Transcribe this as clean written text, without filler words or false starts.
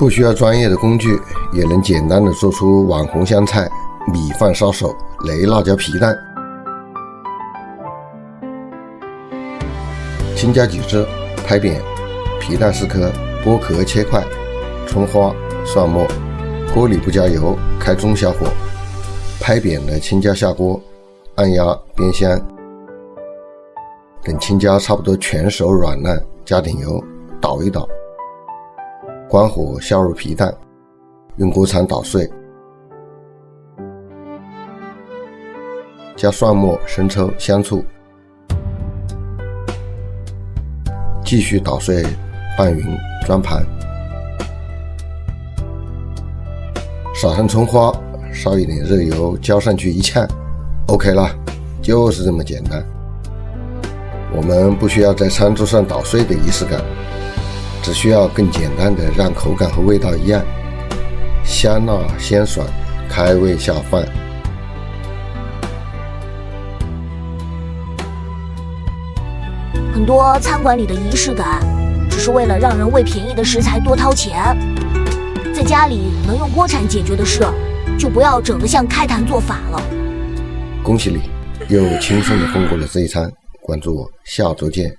不需要专业的工具，也能简单的做出网红香菜、米饭烧手、雷辣椒皮蛋。青椒几只，拍扁，皮蛋4颗，剥壳切块，葱花、蒜末，锅里不加油，开中小火，拍扁的青椒下锅，按压煸香。等青椒差不多全熟软烂，加点油，捣一捣，关火下入皮蛋，用锅铲捣碎，加蒜末、生抽、香醋，继续捣碎拌匀，装盘，撒上葱花，烧一点热油，浇上去一炝 ，OK 了，就是这么简单。我们不需要在餐桌上捣碎的仪式感，只需要更简单的让口感和味道一样，香辣鲜爽，开胃下饭。很多餐馆里的仪式感，只是为了让人为便宜的食材多掏钱。在家里能用锅铲解决的事，就不要整得像开坛做法了。恭喜你，又轻松地通过了这一餐。关注我，下周见。